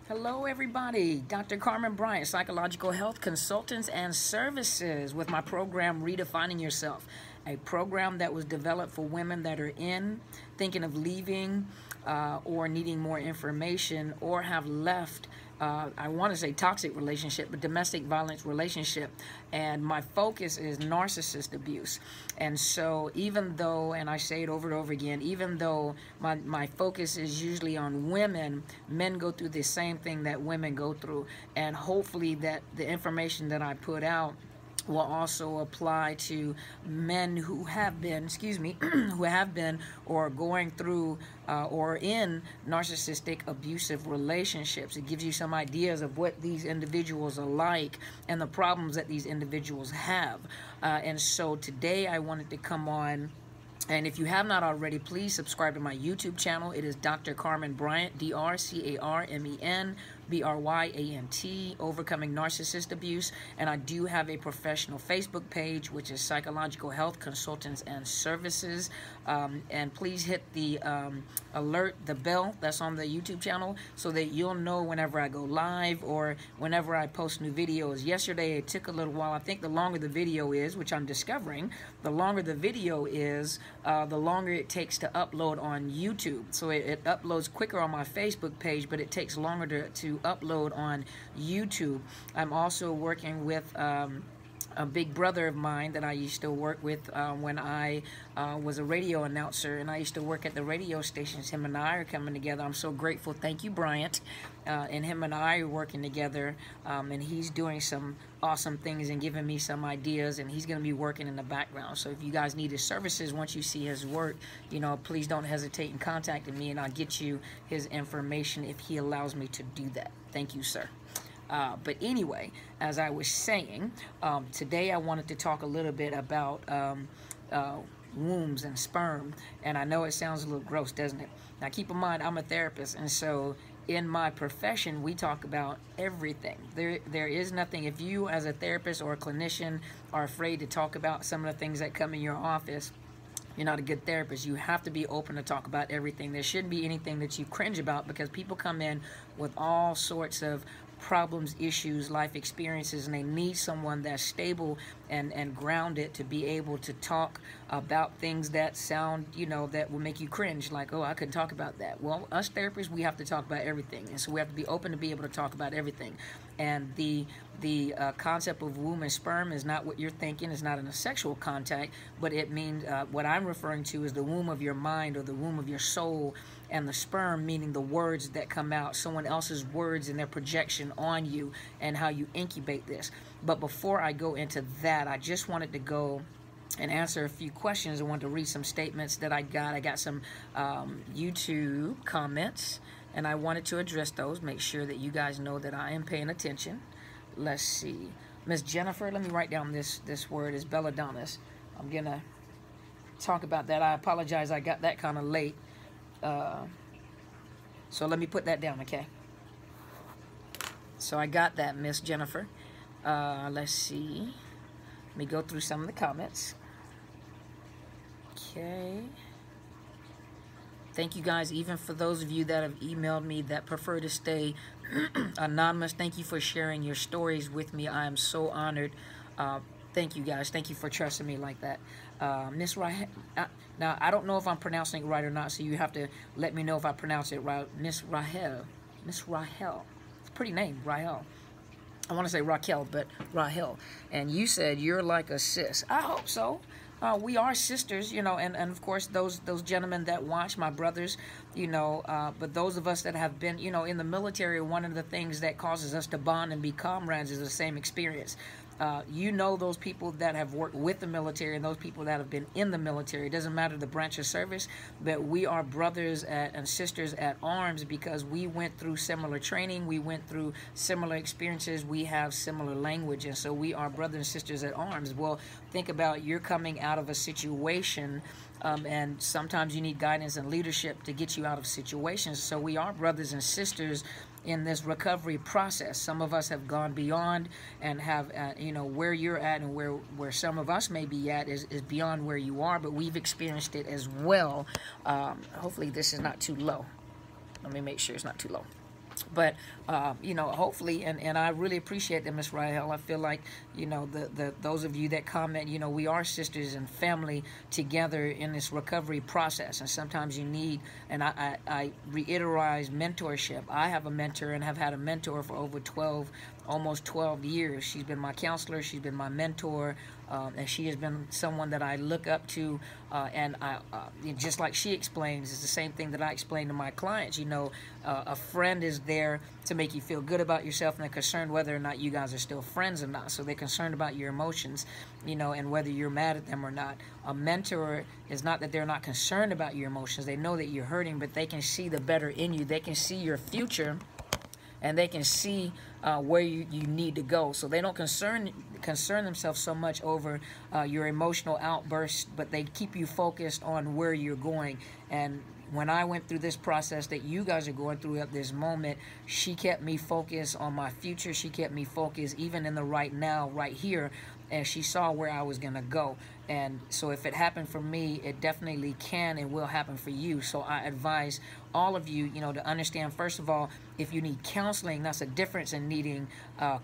Hello, everybody. Dr. Carmen Bryant, Psychological Health Consultants and Services, with my program Redefining Yourself, a program that was developed for women that are thinking of leaving or needing more information or have left I want to say toxic relationship, but domestic violence relationship. And my focus is narcissist abuse. And so even though, and I say it over and over again, even though my focus is usually on women, men go through the same thing that women go through. And hopefully that the information that I put out will also apply to men who have been, who have been or going through or in narcissistic abusive relationships. It gives you some ideas of what these individuals are like and the problems that these individuals have. And so today I wanted to come on, and if you have not already, please subscribe to my YouTube channel. It is Dr. Carmen Bryant, DrCarmen Bryant, Overcoming Narcissist Abuse. And I do have a professional Facebook page, which is Psychological Health Consultants and Services. And please hit the alert, the bell that's on the YouTube channel, so that you'll know whenever I go live or whenever I post new videos. Yesterday, it took a little while. I think the longer the video is, which I'm discovering, the longer the video is, the longer it takes to upload on YouTube. So it uploads quicker on my Facebook page, but it takes longer to upload on YouTube. I'm also working with a big brother of mine that I used to work with when I was a radio announcer, and I used to work at the radio stations. Him and I are coming together. I'm so grateful. Thank you, Bryant. And him and I are working together, and he's doing some awesome things and giving me some ideas, and he's going to be working in the background. So if you guys need his services, once you see his work, please don't hesitate in contacting me, and I'll get you his information if he allows me to do that. Thank you, sir. But anyway, as I was saying, today I wanted to talk a little bit about wombs and sperm. And I know it sounds a little gross, doesn't it? Now keep in mind, I'm a therapist, and so in my profession, we talk about everything. There is nothing, if you as a therapist or a clinician are afraid to talk about some of the things that come in your office, you're not a good therapist. You have to be open to talk about everything. There shouldn't be anything that you cringe about, because people come in with all sorts of problems, issues, life experiences, and they need someone that's stable and grounded to be able to talk about things that sound, that will make you cringe, like, oh, I couldn't talk about that. Well, us therapists, we have to talk about everything, and so we have to be open to be able to talk about everything. And the concept of womb and sperm is not what you're thinking. It's not in a sexual contact, but it means what I'm referring to is the womb of your mind or the womb of your soul, and the sperm meaning the words that come out, someone else's words and their projection on you and how you incubate this. But before I go into that, I just wanted to go and answer a few questions. I wanted to read some statements that I got. I got some YouTube comments, and I wanted to address those, make sure that you guys know that I am paying attention. Let's see. Miss Jennifer, let me write down this word, is belladonnas. I'm going to talk about that. I apologize, I got that kind of late. So let me put that down, okay? So I got that, Miss Jennifer. Let's see. Let me go through some of the comments. Okay. Thank you guys, even for those of you that have emailed me that prefer to stay anonymous. Thank you for sharing your stories with me. I am so honored. Thank you guys. Thank you for trusting me like that. Miss Rahel. Now, I don't know if I'm pronouncing it right or not, so you have to let me know if I pronounce it right. Miss Rahel. Miss Rahel. It's a pretty name, Rahel. I want to say Raquel, but Rahel. And you said you're like a sis. I hope so. We are sisters, and of course those gentlemen that watch, my brothers, but those of us that have been, in the military, one of the things that causes us to bond and be comrades is the same experience. Those people that have worked with the military and those people that have been in the military. It doesn't matter the branch of service, but we are brothers and sisters at arms because we went through similar training. We went through similar experiences. We have similar language, and so we are brothers and sisters at arms. Well, think about, you're coming out of a situation, and sometimes you need guidance and leadership to get you out of situations. So we are brothers and sisters in this recovery process. Some of us have gone beyond and have, where you're at and where some of us may be at is beyond where you are, but we've experienced it as well. Hopefully this is not too low. Let me make sure it's not too low. But you know, hopefully, and I really appreciate that, Miss Rahel. I feel like, you know, the those of you that comment, you know, we are sisters and family together in this recovery process. And sometimes you need, and I reiterate mentorship. I have a mentor and have had a mentor for over 12, almost 12 years. She's been my counselor. She's been my mentor. And she has been someone that I look up to, and just like she explains, it's the same thing that I explain to my clients. You know, a friend is there to make you feel good about yourself, and they're concerned whether or not you guys are still friends or not. So they're concerned about your emotions, you know, and whether you're mad at them or not. A mentor is not that they're not concerned about your emotions. They know that you're hurting, but they can see the better in you. They can see your future, and they can see where you need to go. So they don't concern themselves so much over your emotional outbursts, but they keep you focused on where you're going. And when I went through this process that you guys are going through at this moment, she kept me focused on my future. She kept me focused even in the right now, right here, and she saw where I was going to go. And so if it happened for me, it definitely can and will happen for you. So I advise all of you, you know, to understand, first of all, if you need counseling, that's a difference in needing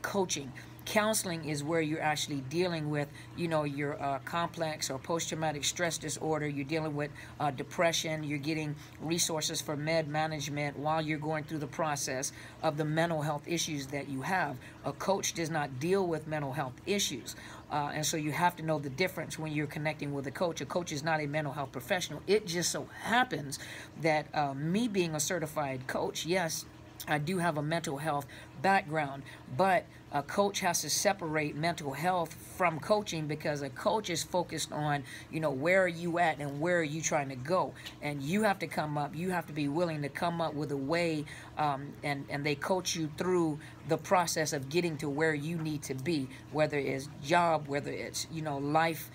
coaching. Counseling is where you're actually dealing with, you know, your complex or post-traumatic stress disorder. You're dealing with depression. You're getting resources for med management while you're going through the process of the mental health issues that you have. A coach does not deal with mental health issues. And so you have to know the difference when you're connecting with a coach. A coach is not a mental health professional. It just so happens that me being a certified coach, yes, I do have a mental health background, but a coach has to separate mental health from coaching, because a coach is focused on, you know, where are you at and where are you trying to go, and you have to come up, you have to be willing to come up with a way, and they coach you through the process of getting to where you need to be, whether it's job, whether it's, you know, life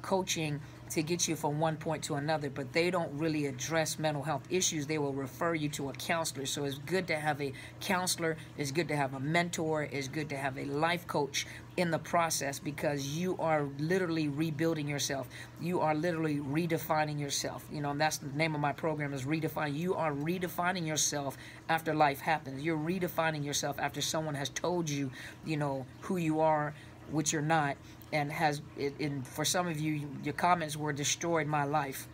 coaching, to get you from one point to another. But they don't really address mental health issues. They will refer you to a counselor. So it's good to have a counselor, it's good to have a mentor, it's good to have a life coach in the process, because you are literally rebuilding yourself. You are literally redefining yourself. You know, and that's the name of my program, is Redefine. You are redefining yourself after life happens. You're redefining yourself after someone has told you, you know, who you are, which you're not. And for some of you, your comments were destroyed my life.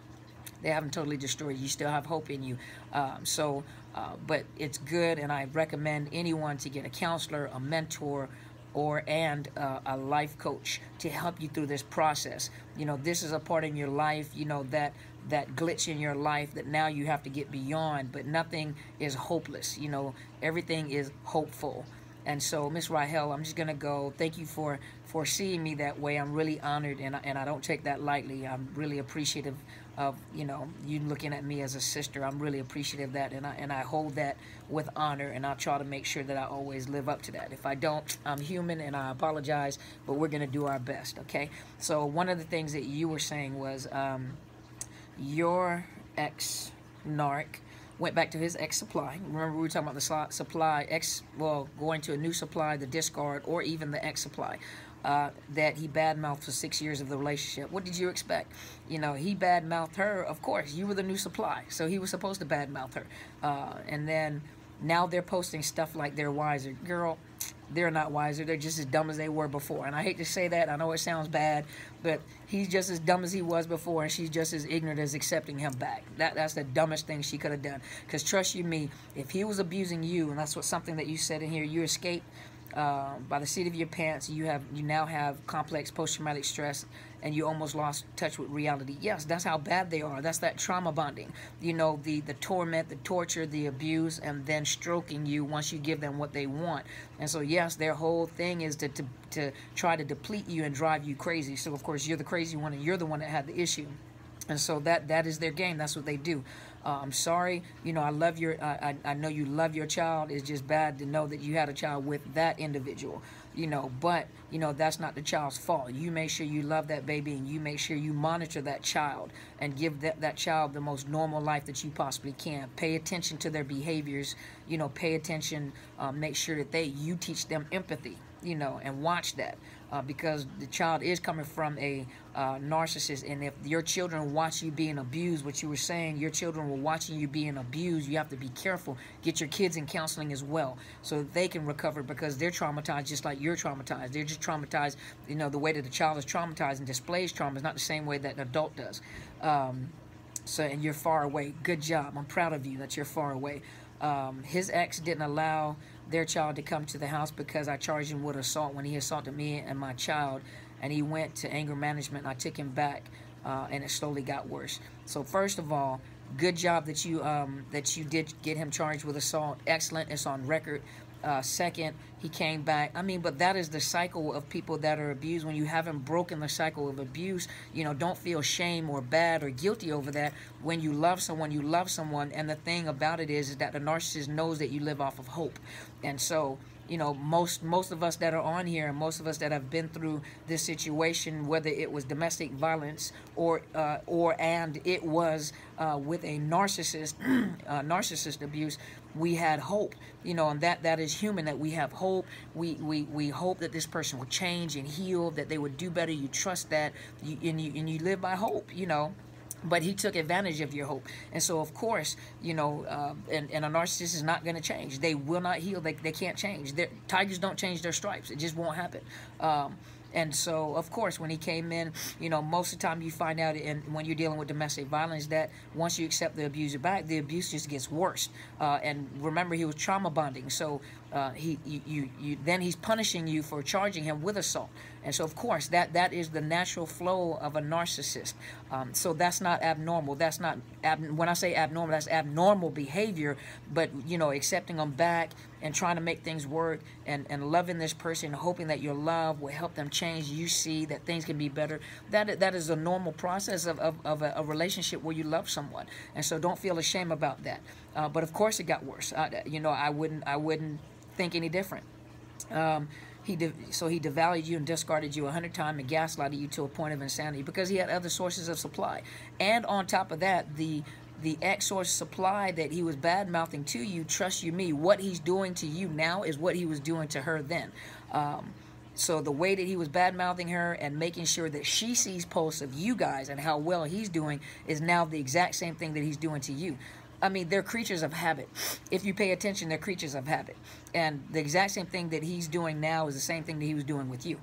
They haven't totally destroyed you. You still have hope in you. But it's good, and I recommend anyone to get a counselor, a mentor, and a life coach to help you through this process. You know, this is a part in your life, you know, that glitch in your life that now you have to get beyond. But nothing is hopeless. You know, everything is hopeful. And so, Miss Rahel, I'm just going to go. Thank you for seeing me that way. I'm really honored, and I don't take that lightly. I'm really appreciative of, you know, you looking at me as a sister. I'm really appreciative of that, and I hold that with honor, and I'll try to make sure that I always live up to that. If I don't, I'm human, and I apologize, but we're going to do our best, okay? So one of the things that you were saying was your ex-narc went back to his ex-supply. Remember, we were talking about the supply, going to a new supply, the discard, or even the ex-supply, that he badmouthed for 6 years of the relationship. What did you expect? You know, he badmouthed her. Of course, you were the new supply, so he was supposed to badmouth her. And then now they're posting stuff like they're wiser. Girl, they're not wiser. They're just as dumb as they were before. And I hate to say that. I know it sounds bad, but he's just as dumb as he was before, and she's just as ignorant as accepting him back. That's the dumbest thing she could have done. Because trust you me, if he was abusing you, and that's something that you said in here, you escaped by the seat of your pants. You now have complex post-traumatic stress, and you almost lost touch with reality. Yes, that's how bad they are. That's that trauma bonding. You know, the torment, the torture, the abuse, and then stroking you once you give them what they want. And so, yes, their whole thing is to try to deplete you and drive you crazy. So, of course, you're the crazy one, and you're the one that had the issue. And so that is their game. That's what they do. I'm sorry. You know, I love I know you love your child. It's just bad to know that you had a child with that individual. You know, but, you know, that's not the child's fault. You make sure you love that baby, and you make sure you monitor that child and give that child the most normal life that you possibly can. Pay attention to their behaviors. You know, pay attention. Make sure that you teach them empathy. you know, and watch that. Because the child is coming from a narcissist, and if your children watch you being abused, what you were saying, your children were watching you being abused, you have to be careful. Get your kids in counseling as well, so that they can recover, because they're traumatized just like you're traumatized. They're just traumatized, you know, the way that the child is traumatized and displays trauma is not the same way that an adult does. So, and you're far away. Good job. I'm proud of you that you're far away. His ex didn't allow their child to come to the house because I charged him with assault when he assaulted me and my child, and he went to anger management, and I took him back, and it slowly got worse. So first of all, good job that you did get him charged with assault. Excellent. It's on record. Second, he came back. I mean, but that is the cycle of people that are abused. When you haven't broken the cycle of abuse, you know, don't feel shame or bad or guilty over that. When you love someone, you love someone. And the thing about it is that the narcissist knows that you live off of hope. And so, you know, most of us that are on here, and most of us that have been through this situation, whether it was domestic violence or it was with a narcissist, narcissist abuse, we had hope, you know, and that is human, that we have hope. We hope that this person will change and heal, that they would do better. You trust that, and you live by hope, you know. But he took advantage of your hope. And so, of course, you know, and a narcissist is not going to change. They will not heal. They can't change. Tigers don't change their stripes. It just won't happen. And so, of course, when he came in, you know, most of the time you find out when you're dealing with domestic violence that once you accept the abuser back, the abuse just gets worse. And remember, he was trauma bonding. So then he's punishing you for charging him with assault. And so, of course, that is the natural flow of a narcissist. So that's not abnormal. That's not, when I say abnormal, that's abnormal behavior. But, you know, accepting them back and trying to make things work, and loving this person, hoping that your love will help them change. You see that things can be better. That is a normal process of a relationship where you love someone. And so don't feel ashamed about that. But of course it got worse. You know, I wouldn't think any different. So he devalued you and discarded you 100 times and gaslighted you to a point of insanity because he had other sources of supply. And on top of that, the X source supply that he was bad-mouthing to you, trust you me, what he's doing to you now is what he was doing to her then. So the way that he was bad-mouthing her and making sure that she sees posts of you guys and how well he's doing is now the exact same thing that he's doing to you. I mean, they're creatures of habit. If you pay attention, they're creatures of habit. And the exact same thing that he's doing now is the same thing that he was doing with you.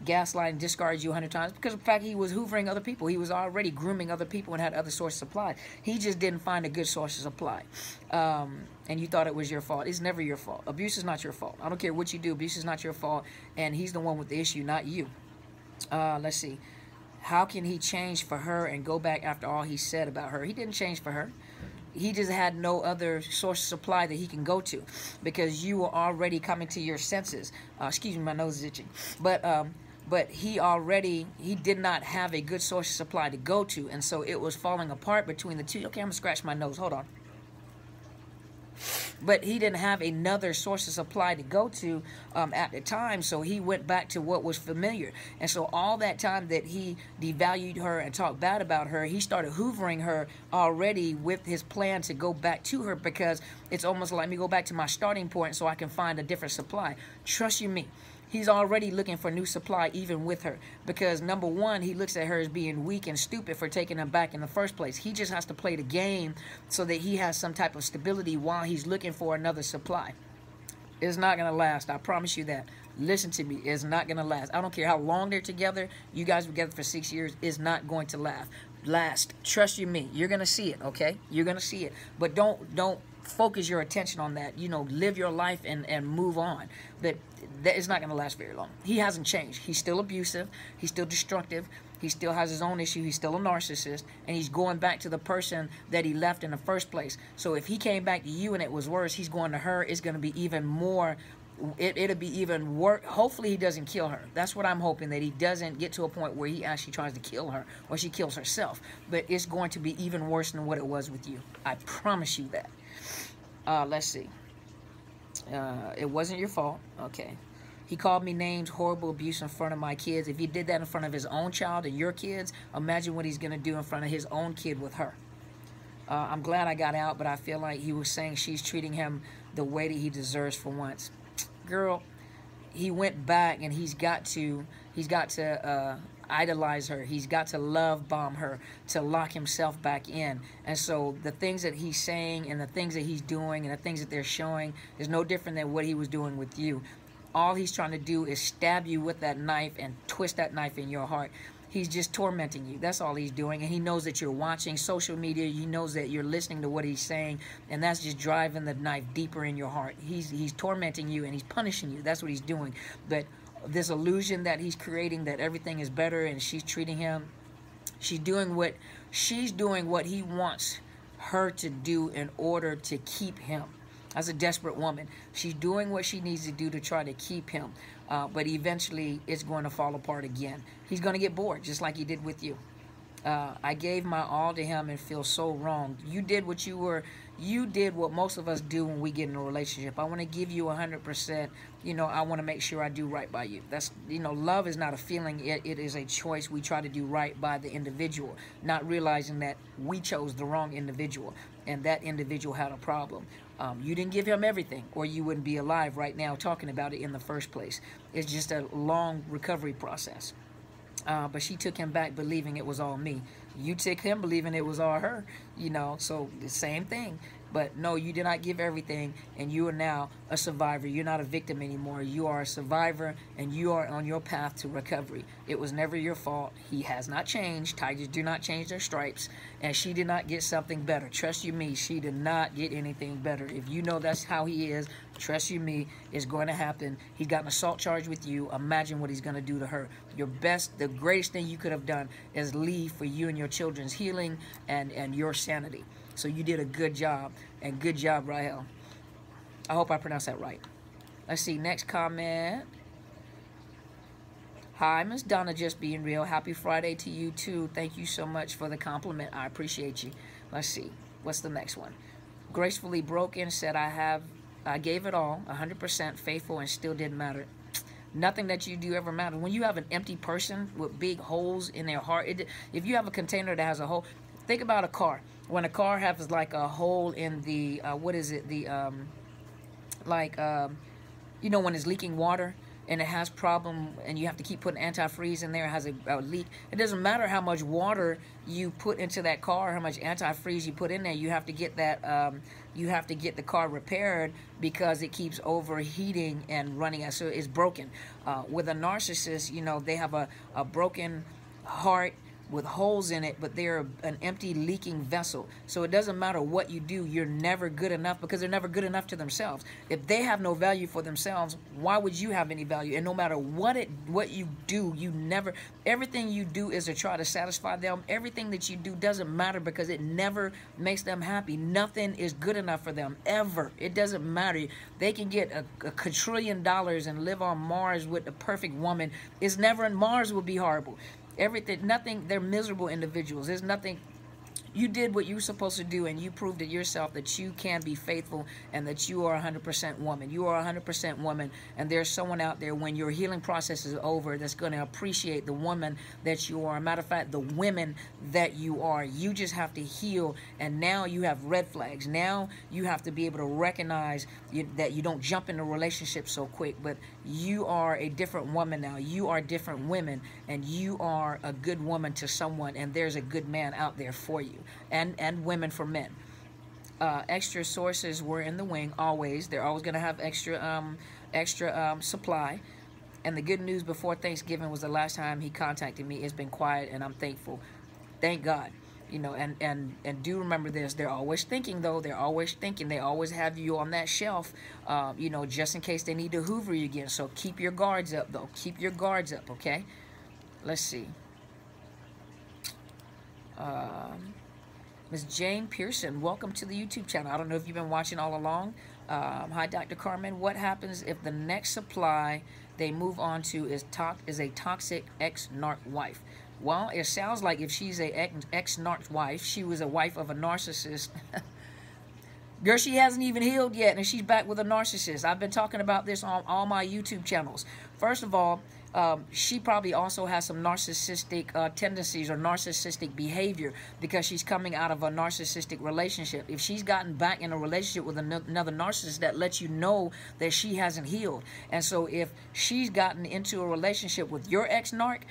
Gaslighting, discarded you 100 times because of the fact he was hoovering other people. He was already grooming other people and had other sources of supply. He just didn't find a good source of supply. And you thought it was your fault. It's never your fault. Abuse is not your fault. I don't care what you do. Abuse is not your fault. And he's the one with the issue, not you. Let's see. How can he change for her and go back after all he said about her? He didn't change for her. He just had no other source of supply that he can go to because you were already coming to your senses. Excuse me, my nose is itching. But he did not have a good source of supply to go to, and so it was falling apart between the two. Okay, I'm going to scratch my nose. Hold on. But he didn't have another source of supply to go to at the time, so he went back to what was familiar. And so all that time that he devalued her and talked bad about her, he started hoovering her already with his plan to go back to her because it's almost like, let me go back to my starting point so I can find a different supply. Trust you me. He's already looking for new supply even with her because, number one, he looks at her as being weak and stupid for taking him back in the first place. He just has to play the game so that he has some type of stability while he's looking for another supply. It's not going to last. I promise you that. Listen to me. It's not going to last. I don't care how long they're together. You guys were together for 6 years. It's not going to last. Trust you me. You're going to see it, okay? You're going to see it. But don't focus your attention on that. You know, live your life and move on. But that is not going to last very long. He hasn't changed. He's still abusive. He's still destructive. He still has his own issue. He's still a narcissist. And he's going back to the person that he left in the first place. So if he came back to you and it was worse, he's going to her. It's going to be even more. It'll be even worse. Hopefully he doesn't kill her. That's what I'm hoping, that he doesn't get to a point where he actually tries to kill her or she kills herself. But it's going to be even worse than what it was with you. I promise you that. Let's see. It wasn't your fault. Okay. He called me names, horrible abuse in front of my kids. If he did that in front of his own child and your kids, imagine what he's going to do in front of his own kid with her. I'm glad I got out, but I feel like he was saying she's treating him the way that he deserves for once. Girl, he went back, and he's got to idolize her. He's got to love bomb her to lock himself back in. And so the things that he's saying and the things that he's doing and the things that they're showing is no different than what he was doing with you. All he's trying to do is stab you with that knife and twist that knife in your heart. He's just tormenting you. That's all he's doing. And he knows that you're watching social media. He knows that you're listening to what he's saying. And that's just driving the knife deeper in your heart. He's tormenting you, and he's punishing you. That's what he's doing. But this illusion that he's creating that everything is better and she's treating him, she's doing what he wants her to do in order to keep him. That's a desperate woman. She's doing what she needs to do to try to keep him. But eventually it's going to fall apart again. He's going to get bored, just like he did with you. I gave my all to him and feel so wrong. You did what most of us do when we get in a relationship. I want to give you 100%. You know, I want to make sure I do right by you. That's, you know, love is not a feeling. It is a choice. We try to do right by the individual, not realizing that we chose the wrong individual, and that individual had a problem. You didn't give him everything, or you wouldn't be alive right now talking about it in the first place. It's just a long recovery process. But she took him back believing it was all me. You took him believing it was all her, you know, so the same thing. But no, you did not give everything, and you are now a survivor. You're not a victim anymore. You are a survivor, and you are on your path to recovery. It was never your fault. He has not changed. Tigers do not change their stripes, and she did not get something better. Trust you me, she did not get anything better. If you know that's how he is, trust you me, it's going to happen. He's got an assault charge with you. Imagine what he's going to do to her. The greatest thing you could have done is leave for you and your children's healing and your sanity. So you did a good job, and good job, Rahel. I hope I pronounced that right. Let's see, next comment. Hi, Miss Donna, just being real. Happy Friday to you, too. Thank you so much for the compliment. I appreciate you. Let's see, what's the next one? Gracefully Broken said, I gave it all, 100% faithful, and still didn't matter. Nothing that you do ever matters. When you have an empty person with big holes in their heart, if you have a container that has a hole, think about a car. When a car has like a hole in the, what is it, the, you know, when it's leaking water and it has problem and you have to keep putting antifreeze in there, it has a leak. It doesn't matter how much water you put into that car, how much antifreeze you put in there, you have to get that, you have to get the car repaired because it keeps overheating and running out. So it's broken. With a narcissist, you know, they have a broken heart with holes in it, but they're an empty, leaking vessel. So it doesn't matter what you do, you're never good enough, because they're never good enough to themselves. If they have no value for themselves, why would you have any value? And no matter what you do, everything you do is to try to satisfy them. Everything that you do doesn't matter, because it never makes them happy. Nothing is good enough for them, ever. It doesn't matter. They can get a quadrillion dollars and live on Mars with a perfect woman. It's never, Mars will be horrible. Nothing, they're miserable individuals. There's nothing, you did what you were supposed to do, and you proved to yourself that you can be faithful and that you are 100% woman. You are 100% woman, and there's someone out there when your healing process is over that's going to appreciate the woman that you are. Matter of fact, the women that you are. You just have to heal, and now you have red flags. Now you have to be able to recognize that you don't jump into relationships so quick, but you are a different woman now. You are different women, and you are a good woman to someone, and there's a good man out there for you. And women for men. Extra sources were in the wing, always. They're always going to have extra supply. And the good news before Thanksgiving was the last time he contacted me. It's been quiet, and I'm thankful. Thank God. You know, and do remember this. They're always thinking, though. They're always thinking. They always have you on that shelf, you know, just in case they need to hoover you again. So keep your guards up, though. Keep your guards up, okay? Let's see. Ms. Jane Pearson, welcome to the YouTube channel. I don't know if you've been watching all along. Hi, Dr. Carmen. What happens if the next supply they move on to is a toxic ex-narc wife? Well, it sounds like if she's a ex-narc wife, she was a wife of a narcissist. Girl, she hasn't even healed yet, and she's back with a narcissist. I've been talking about this on all my YouTube channels. First of all, she probably also has some narcissistic tendencies or narcissistic behavior because she's coming out of a narcissistic relationship. If she's gotten back in a relationship with another narcissist, that lets you know that she hasn't healed. And so if she's gotten into a relationship with your ex-narc,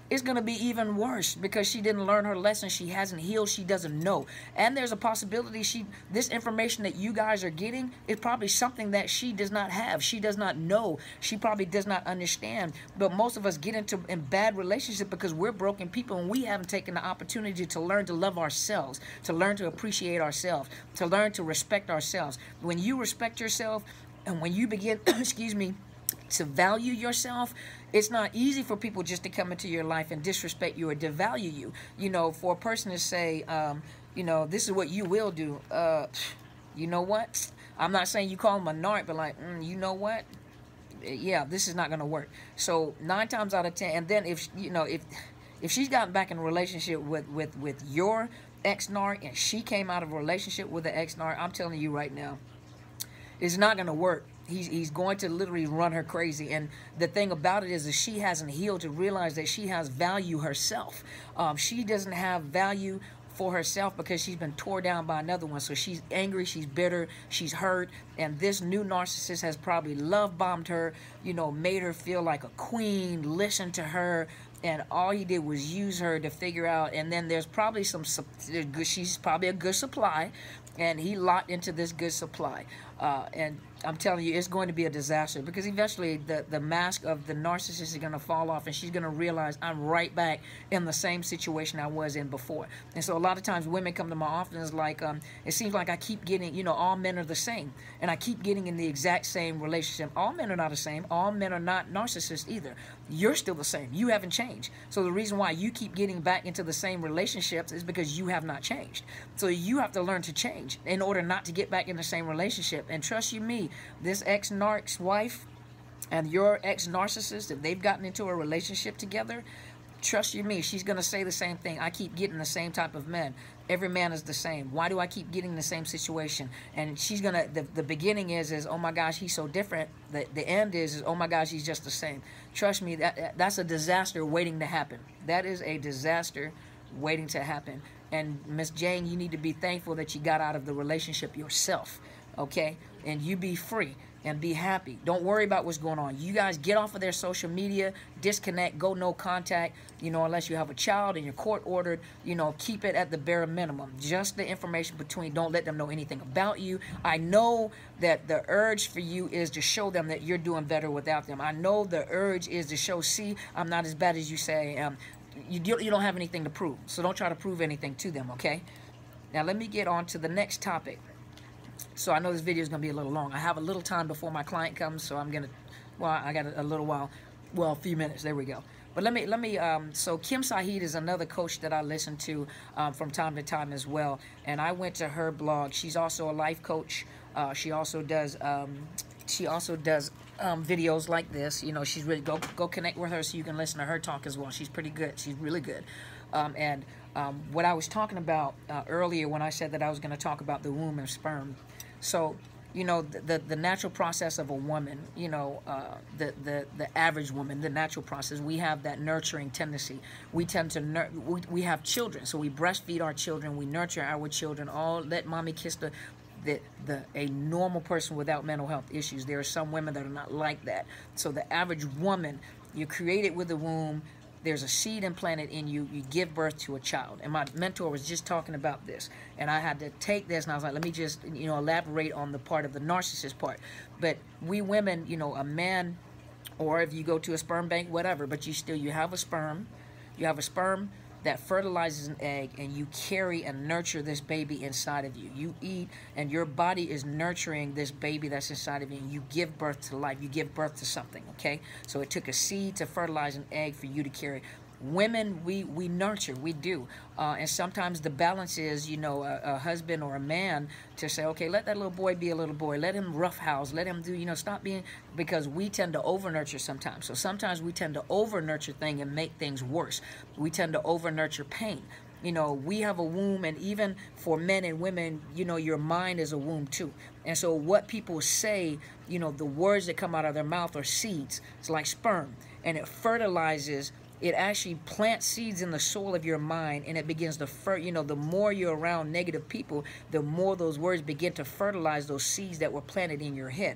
it's going to be even worse because she didn't learn her lesson. She hasn't healed. She doesn't know. And there's a possibility this information that you guys are getting is probably something that she does not have. She does not know. She probably does not understand. But most of us get in bad relationships because we're broken people and we haven't taken the opportunity to learn to love ourselves, to learn to appreciate ourselves, to learn to respect ourselves. When you respect yourself and when you begin, excuse me, to value yourself, it's not easy for people just to come into your life and disrespect you or devalue you. You know, for a person to say, you know, this is what you will do. You know what? I'm not saying you call them a narc, but like, you know what? Yeah, this is not going to work. So 9 times out of 10, and then if, you know, if she's gotten back in a relationship with your ex-narc and she came out of a relationship with the ex-narc, I'm telling you right now, it's not going to work. He's going to literally run her crazy. And the thing about it is that she hasn't healed to realize that she has value herself. She doesn't have value for herself because she's been tore down by another one. So she's angry, she's bitter, she's hurt. And this new narcissist has probably love bombed her, you know, made her feel like a queen, listened to her. And all he did was use her to figure out. And then there's probably she's probably a good supply. And he locked into this good supply. And I'm telling you, it's going to be a disaster because eventually the mask of the narcissist is going to fall off and she's going to realize I'm right back in the same situation I was in before. And so a lot of times women come to my office and it's like, it seems like I keep getting, you know, all men are the same. And I keep getting in the exact same relationship. All men are not the same. All men are not narcissists either. You're still the same. You haven't changed. So the reason why you keep getting back into the same relationships is because you have not changed. So you have to learn to change in order not to get back in the same relationship. And trust you me, this ex-narc's wife and your ex-narcissist, if they've gotten into a relationship together, trust you me, she's going to say the same thing. I keep getting the same type of men. Every man is the same. Why do I keep getting the same situation? And she's going to, the beginning is, oh my gosh, he's so different. The end is, oh my gosh, he's just the same. Trust me, that's a disaster waiting to happen. That is a disaster waiting to happen. And Miss Jane, you need to be thankful that you got out of the relationship yourself. Okay? And you be free and be happy. Don't worry about what's going on. You guys get off of their social media, disconnect, go no contact, you know, unless you have a child and you're court ordered, you know, keep it at the bare minimum. Just the information between, don't let them know anything about you. I know that the urge for you is to show them that you're doing better without them. I know the urge is to show, see, I'm not as bad as you say I am. You don't have anything to prove, so don't try to prove anything to them, okay? Now let me get on to the next topic. So I know this video is going to be a little long. I have a little time before my client comes, so I'm going to, well, I got a little while, well, a few minutes. There we go. But let me, so Kim Saeed is another coach that I listen to from time to time as well. And I went to her blog. She's also a life coach. She also does videos like this. You know, she's really, go connect with her so you can listen to her talk as well. She's pretty good. She's really good. What I was talking about earlier when I said that I was going to talk about the womb and sperm. So, you know, the natural process of a woman, you know, the average woman, the natural process, we have that nurturing tendency. We tend to, we have children, so we breastfeed our children, we nurture our children, all let mommy kiss a normal person without mental health issues. There are some women that are not like that. So the average woman, you're created with a womb, there's a seed implanted in you, you give birth to a child. And my mentor was just talking about this. And I had to take this and I was like, let me just, you know, elaborate on the part of the narcissist part. But we women, you know, a man, or if you go to a sperm bank, whatever, but you have a sperm, that fertilizes an egg, and you carry and nurture this baby inside of you. You eat, and your body is nurturing this baby that's inside of you, and you give birth to life. You give birth to something, okay? So it took a seed to fertilize an egg for you to carry. Women, we nurture, we do. And sometimes the balance is, you know, a husband or a man to say, okay, let that little boy be a little boy. Let him roughhouse. Let him do, you know, stop being, because we tend to over-nurture sometimes. So sometimes we tend to over-nurture things and make things worse. We tend to over-nurture pain. You know, we have a womb, and even for men and women, you know, your mind is a womb too. And so what people say, you know, the words that come out of their mouth are seeds. It's like sperm, and it fertilizes. It actually plants seeds in the soul of your mind, and it begins to you know, the more you're around negative people, the more those words begin to fertilize those seeds that were planted in your head.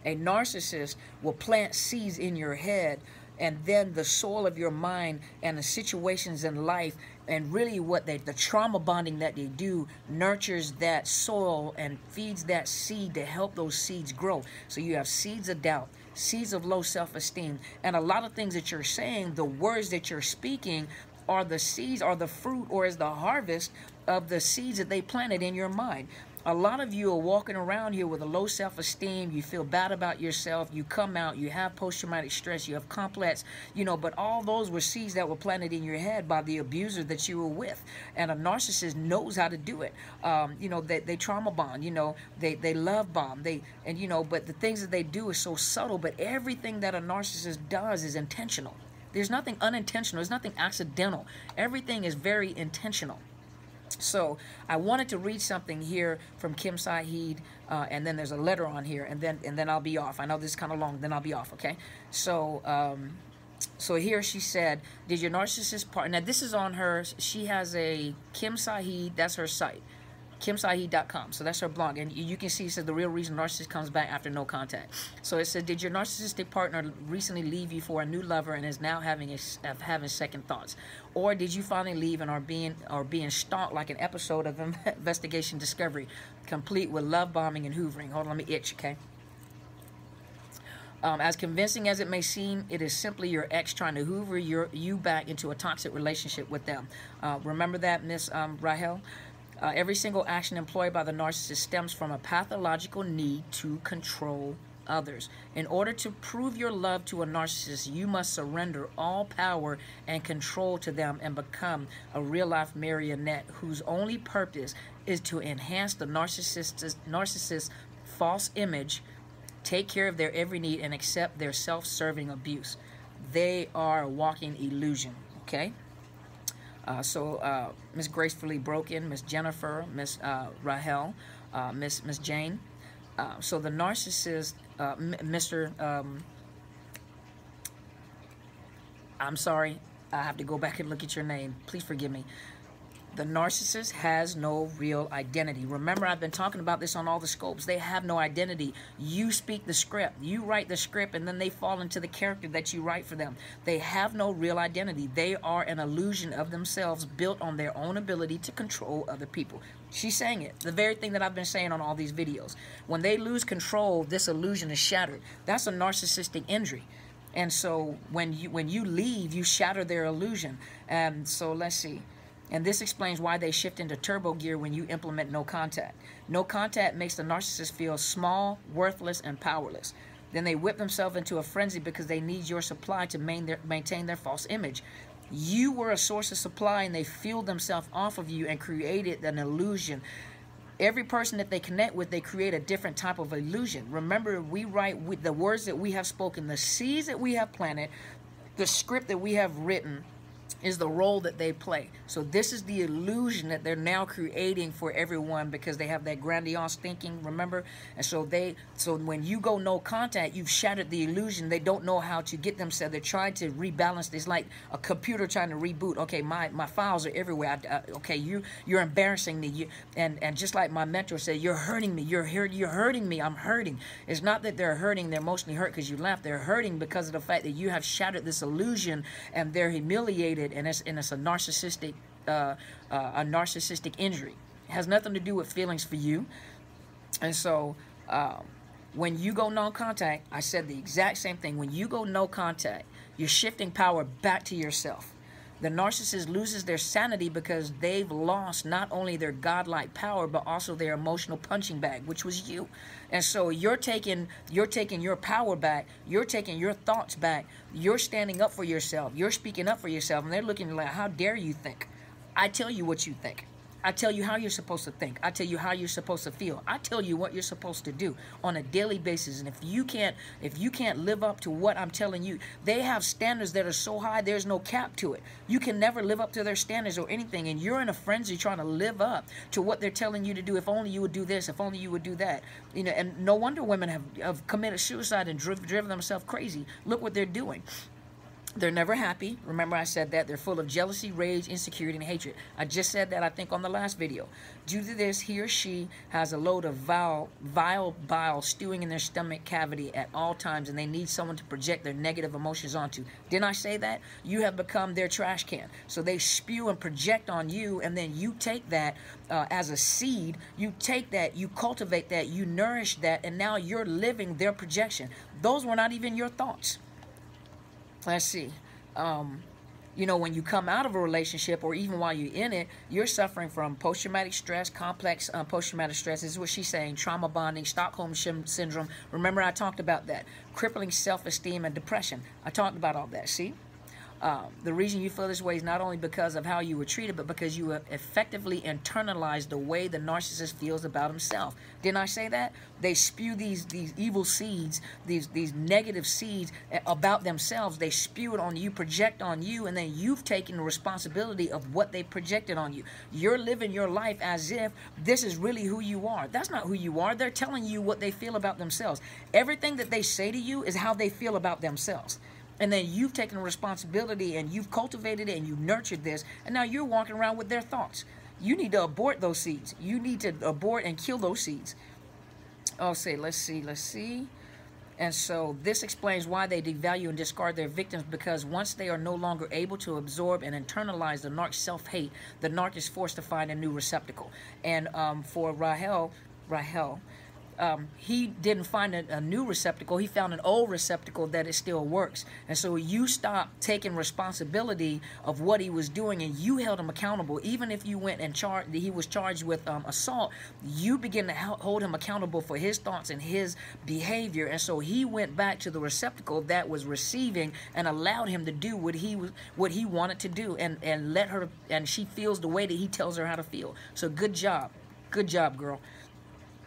A narcissist will plant seeds in your head, and then the soul of your mind and the situations in life, and really what the trauma bonding that they do nurtures that soil and feeds that seed to help those seeds grow. So you have seeds of doubt, seeds of low self-esteem, and a lot of things that you're saying, the words that you're speaking are the seeds, are the fruit, or is the harvest of the seeds that they planted in your mind. A lot of you are walking around here with a low self-esteem. You feel bad about yourself. You come out, you have post-traumatic stress, you have complex, you know, but all those were seeds that were planted in your head by the abuser that you were with. And a narcissist knows how to do it. You know, they trauma bond, you know, they love bomb, and you know, but the things that they do is so subtle, but everything that a narcissist does is intentional. There's nothing unintentional. There's nothing accidental. Everything is very intentional. So I wanted to read something here from Kim Saeed, and then there's a letter on here, and then I'll be off. I know this is kind of long, then I'll be off, okay? So so here she said, did your narcissist partner, now this is on her, she has a Kim Saeed, that's her site, KimSaeed.com. So that's her blog, and you can see it says the real reason narcissist comes back after no contact. So it said, did your narcissistic partner recently leave you for a new lover and is now having second thoughts, or did you finally leave and are being stalked like an episode of Investigation Discovery, complete with love bombing and hoovering? Hold on, let me itch, okay? As convincing as it may seem, it is simply your ex trying to hoover you back into a toxic relationship with them. Remember that, Miss Rahel? Every single action employed by the narcissist stems from a pathological need to control others. In order to prove your love to a narcissist, you must surrender all power and control to them and become a real-life marionette whose only purpose is to enhance the narcissist's false image, take care of their every need, and accept their self-serving abuse. They are a walking illusion, okay? Miss Gracefully Broken, Miss Jennifer, Miss Rahel, Miss Jane. So the narcissist, Mr. I'm sorry, I have to go back and look at your name. Please forgive me. The narcissist has no real identity. Remember, I've been talking about this on all the scopes. They have no identity. You speak the script. You write the script, and then they fall into the character that you write for them. They have no real identity. They are an illusion of themselves built on their own ability to control other people. She's saying it. The very thing that I've been saying on all these videos. When they lose control, this illusion is shattered. That's a narcissistic injury. And so when you leave, you shatter their illusion. And so let's see. And this explains why they shift into turbo gear when you implement no contact. No contact makes the narcissist feel small, worthless, and powerless. Then they whip themselves into a frenzy because they need your supply to maintain their false image. You were a source of supply, and they fueled themselves off of you and created an illusion. Every person that they connect with, they create a different type of illusion. Remember, we write with the words that we have spoken, the seeds that we have planted, the script that we have written, is the role that they play. So this is the illusion that they're now creating for everyone because they have that grandiose thinking, remember? And so when you go no contact, you've shattered the illusion. They don't know how to get themselves. They're trying to rebalance. It's like a computer trying to reboot. Okay, my files are everywhere. Okay, you're embarrassing me. And just like my mentor said, you're hurting me. You're hurting me. I'm hurting. It's not that they're hurting. They're emotionally hurt because you left. They're hurting because of the fact that you have shattered this illusion, and they're humiliated. And it's a narcissistic injury. It has nothing to do with feelings for you. And so when you go no contact, I said the exact same thing. When you go no contact, you're shifting power back to yourself. The narcissist loses their sanity because they've lost not only their godlike power, but also their emotional punching bag, which was you. And so you're taking your power back, you're taking your thoughts back, you're standing up for yourself, you're speaking up for yourself, and they're looking like, how dare you think? I tell you what you think. I tell you how you're supposed to think. I tell you how you're supposed to feel. I tell you what you're supposed to do on a daily basis. And if you can't live up to what I'm telling you, they have standards that are so high there's no cap to it. You can never live up to their standards or anything, and you're in a frenzy trying to live up to what they're telling you to do. If only you would do this, if only you would do that. You know, and no wonder women have committed suicide and driven themselves crazy. Look what they're doing. They're never happy. Remember I said that. They're full of jealousy, rage, insecurity, and hatred. I just said that, I think, on the last video. Due to this, he or she has a load of vile bile stewing in their stomach cavity at all times, and they need someone to project their negative emotions onto. Didn't I say that? You have become their trash can. So they spew and project on you, and then you take that as a seed. You take that, you cultivate that, you nourish that, and now you're living their projection. Those were not even your thoughts. Let's see. You know, when you come out of a relationship, or even while you're in it, you're suffering from post-traumatic stress, complex post-traumatic stress. This is what she's saying. Trauma bonding, Stockholm syndrome. Remember, I talked about that. Crippling self-esteem and depression. I talked about all that. See? The reason you feel this way is not only because of how you were treated, but because you have effectively internalized the way the narcissist feels about himself. Didn't I say that? They spew these evil seeds, these negative seeds about themselves. They spew it on you, project on you, and then you've taken the responsibility of what they projected on you. You're living your life as if this is really who you are. That's not who you are. They're telling you what they feel about themselves. Everything that they say to you is how they feel about themselves. And then you've taken responsibility, and you've cultivated it, and you nurtured this, and now you're walking around with their thoughts. You need to abort those seeds. You need to abort and kill those seeds. Let's see. And so this explains why they devalue and discard their victims, because once they are no longer able to absorb and internalize the narc's self-hate, the narc is forced to find a new receptacle. And for Rahel, he didn't find a new receptacle. He found an old receptacle that it still works. And so you stopped taking responsibility of what he was doing, and you held him accountable. Even if you went and he was charged with assault, you begin to hold him accountable for his thoughts and his behavior. And so he went back to the receptacle that was receiving and allowed him to do what he wanted to do, and let her, and she feels the way that he tells her how to feel. So good job, girl.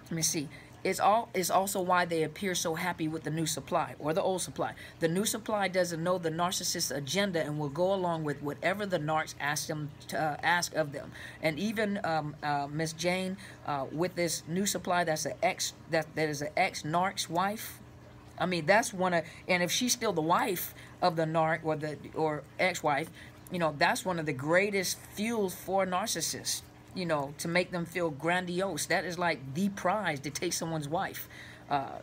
Let me see. It's also why they appear so happy with the new supply or the old supply. The new supply doesn't know the narcissist's agenda and will go along with whatever the narcs ask them to ask of them. And even Miss Jane, with this new supply, that is an ex-narc's wife. I mean, that's one of, and if she's still the wife of the narc or ex-wife, you know, that's one of the greatest fuels for narcissists. You know, to make them feel grandiose. That is like the prize to take someone's wife,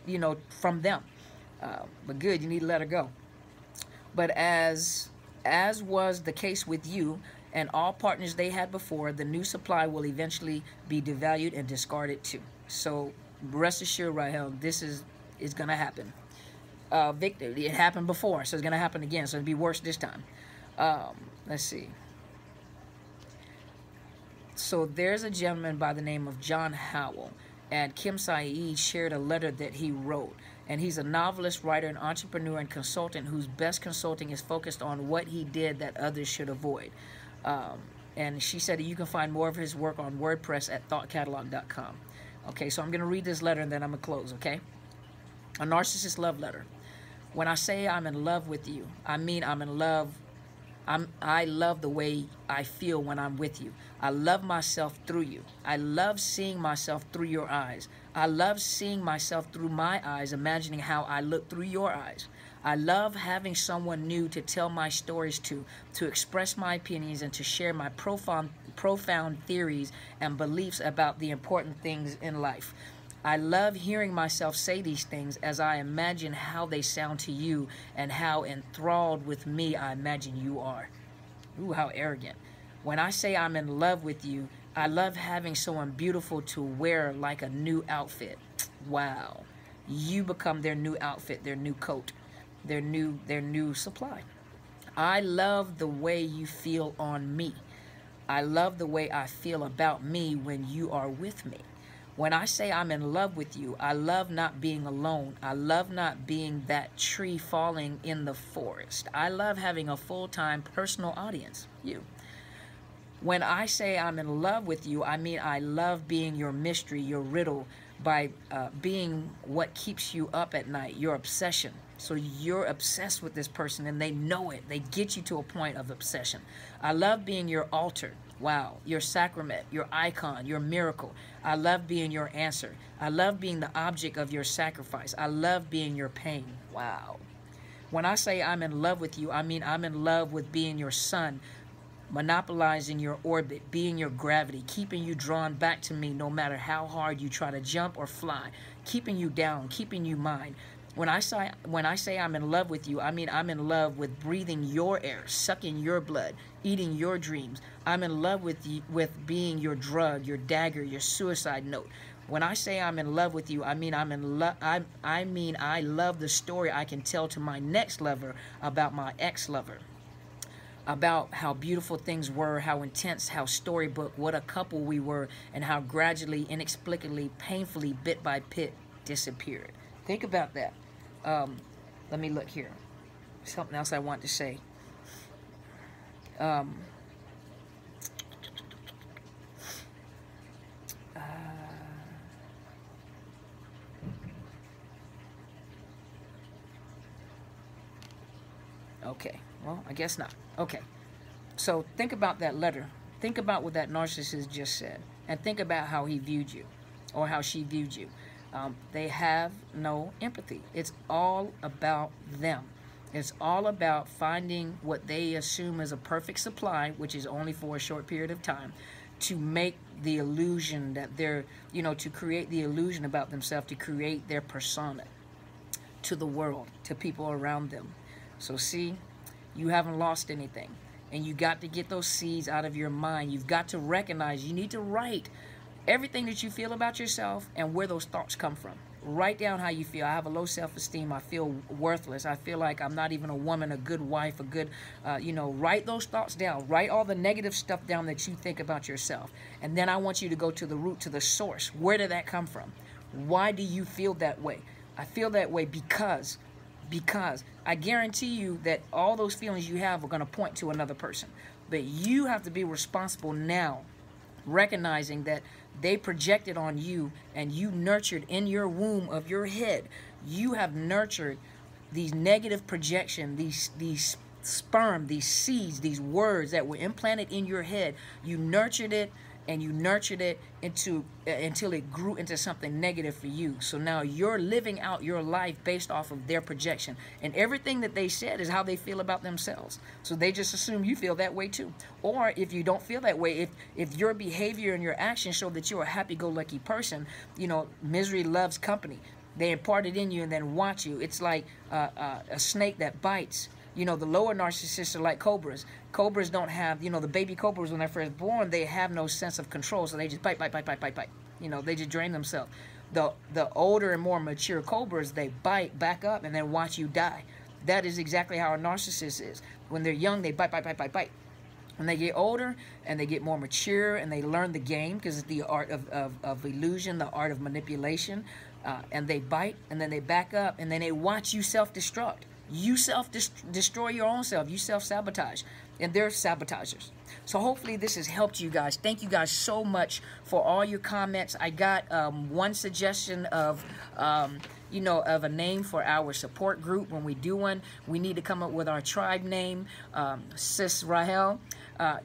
you know, from them. But good, you need to let her go. But as was the case with you and all partners they had before, the new supply will eventually be devalued and discarded too. So rest assured, Rahel, this is going to happen. Victor, it happened before, so it's going to happen again. So it'll be worse this time. Let's see. So there's a gentleman by the name of John Howell, and Kim Saeed shared a letter that he wrote. And he's a novelist, writer, and entrepreneur and consultant whose best consulting is focused on what he did that others should avoid. And she said that you can find more of his work on WordPress at thoughtcatalog.com. Okay, so I'm going to read this letter and then I'm going to close, okay? A narcissist love letter. When I say I'm in love with you, I mean I'm in love. I love the way I feel when I'm with you. I love myself through you. I love seeing myself through your eyes. I love seeing myself through my eyes, imagining how I look through your eyes. I love having someone new to tell my stories to express my opinions, and to share my profound theories and beliefs about the important things in life. I love hearing myself say these things as I imagine how they sound to you and how enthralled with me I imagine you are. Ooh, how arrogant. When I say I'm in love with you, I love having someone beautiful to wear like a new outfit. Wow. You become their new outfit, their new coat, their new supply. I love the way you feel on me. I love the way I feel about me when you are with me. When I say I'm in love with you, I love not being alone. I love not being that tree falling in the forest. I love having a full-time personal audience, you. When I say I'm in love with you, I mean I love being your mystery, your riddle, by being what keeps you up at night, your obsession. So you're obsessed with this person and they know it. They get you to a point of obsession. I love being your altar. Wow, your sacrament, your icon, your miracle. I love being your answer. I love being the object of your sacrifice. I love being your pain. Wow. When I say I'm in love with you, I mean I'm in love with being your sun, monopolizing your orbit, being your gravity, keeping you drawn back to me no matter how hard you try to jump or fly, keeping you down, keeping you mine. When I say I'm in love with you, I mean I'm in love with breathing your air, sucking your blood, eating your dreams. I'm in love with you, with being your drug, your dagger, your suicide note. When I say I'm in love with you, I mean I love the story I can tell to my next lover about my ex-lover, about how beautiful things were, how intense, how storybook, what a couple we were, and how gradually, inexplicably, painfully, bit by bit, disappeared. Think about that. Let me look here. Something else I want to say. Okay, well, I guess not. Okay, so think about that letter. Think about what that narcissist just said, and think about how he viewed you, or how she viewed you. They have no empathy. It's all about them. It's all about finding what they assume is a perfect supply, which is only for a short period of time, to make the illusion that they're, to create the illusion about themselves, to create their persona to the world, to people around them. So see, you haven't lost anything, and you got to get those seeds out of your mind. You've got to recognize, you need to write everything that you feel about yourself and where those thoughts come from. Write down how you feel. I have a low self-esteem. I feel worthless. I feel like I'm not even a woman, a good wife, a good, write those thoughts down. Write all the negative stuff down that you think about yourself. And then I want you to go to the root, to the source. Where did that come from? Why do you feel that way? I feel that way because I guarantee you that all those feelings you have are going to point to another person. But you have to be responsible now, recognizing that they projected on you and you nurtured in your womb of your head. You have nurtured these negative projection, these sperm, these seeds, these words that were implanted in your head. You nurtured it, and you nurtured it until it grew into something negative for you. So now you're living out your life based off of their projection. And everything that they said is how they feel about themselves. So they just assume you feel that way too. Or if you don't feel that way, if your behavior and your actions show that you're a happy-go-lucky person, misery loves company. They impart it in you and then watch you. It's like a snake that bites. The lower narcissists are like cobras. Cobras don't have, the baby cobras when they're first born, they have no sense of control, so they just bite. They just drain themselves. The older and more mature cobras, they bite, back up, and then watch you die. That is exactly how a narcissist is. When they're young, they bite. When they get older and they get more mature and they learn the game, because it's the art of illusion, the art of manipulation, and they bite, and then they back up, and then they watch you self-destruct. You self-destroy your own self. You self-sabotage. And they're sabotagers. So hopefully this has helped you guys. Thank you guys so much for all your comments. I got one suggestion of, of a name for our support group. When we do one, we need to come up with our tribe name, Sis Rahel.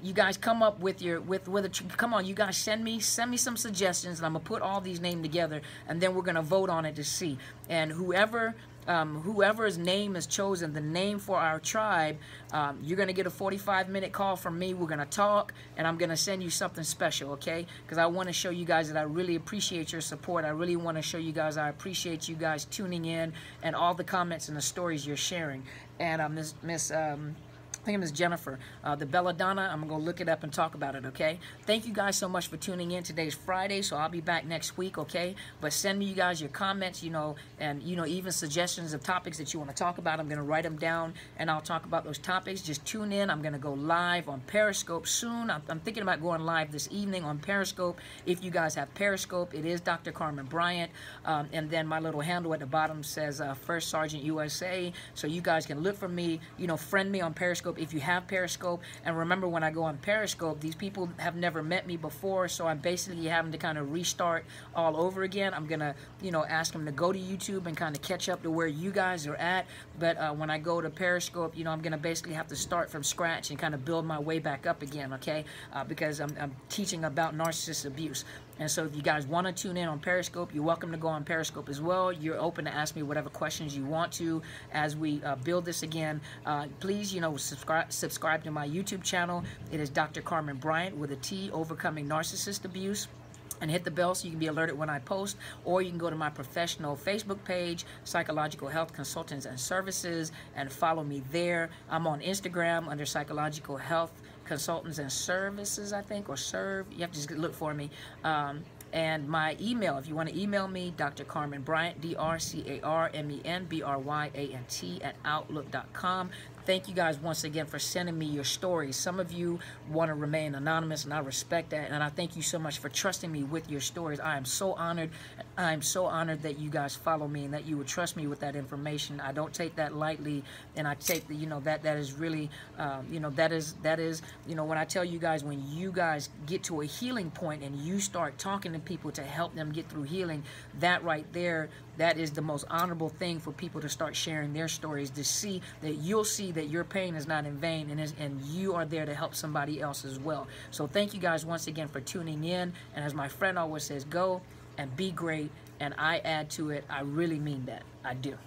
You guys come up with come on, you guys send me some suggestions, and I'm gonna put all these names together, and then we're gonna vote on it to see. And whoever's name is chosen, the name for our tribe, you're going to get a 45-minute call from me. We're going to talk, and I'm going to send you something special, okay? Because I want to show you guys that I really appreciate your support. I really want to show you guys I appreciate you guys tuning in and all the comments and the stories you're sharing. And I think it was Jennifer, the Belladonna. I'm going to look it up and talk about it, okay? Thank you guys so much for tuning in. Today's Friday, so I'll be back next week, okay? But send me you guys your comments, and, even suggestions of topics that you want to talk about. I'm going to write them down, and I'll talk about those topics. Just tune in. I'm going to go live on Periscope soon. I'm thinking about going live this evening on Periscope. If you guys have Periscope, it is Dr. Carmen Bryant, and then my little handle at the bottom says First Sergeant USA, so you guys can look for me, friend me on Periscope Periscope if you have Periscope. And remember, when I go on Periscope, these people have never met me before, so I'm basically having to kind of restart all over again. I'm gonna, you know, ask them to go to YouTube and kind of catch up to where you guys are at. But when I go to Periscope, you know, I'm gonna basically have to start from scratch and kind of build my way back up again, okay? Because I'm teaching about narcissist abuse. And so if you guys want to tune in on Periscope, you're welcome to go on Periscope as well. You're open to ask me whatever questions you want to as we build this again. Please, you know, subscribe to my YouTube channel. It is Dr. Carmen Bryant with a T, Overcoming Narcissist Abuse. And hit the bell so you can be alerted when I post, or you can go to my professional Facebook page, Psychological Health Consultants and Services, and follow me there. I'm on Instagram under Psychological Health Consultants and Services, I think, or serve. You have to just look for me. And my email, if you want to email me, Dr. Carmen Bryant, DrCarmenBryant @outlook.com. Thank you guys once again for sending me your stories. Some of you want to remain anonymous, and I respect that. And I thank you so much for trusting me with your stories. I am so honored. I am so honored that you guys follow me and that you would trust me with that information. I don't take that lightly, and I take the, you know, that is really, you know, that is, you know, when I tell you guys, when you guys get to a healing point and you start talking to people to help them get through healing, that right there, that is the most honorable thing for people to start sharing their stories, to see that you'll see that your pain is not in vain, and you are there to help somebody else as well. So thank you guys once again for tuning in. And as my friend always says, go and be great. And I add to it, I really mean that. I do.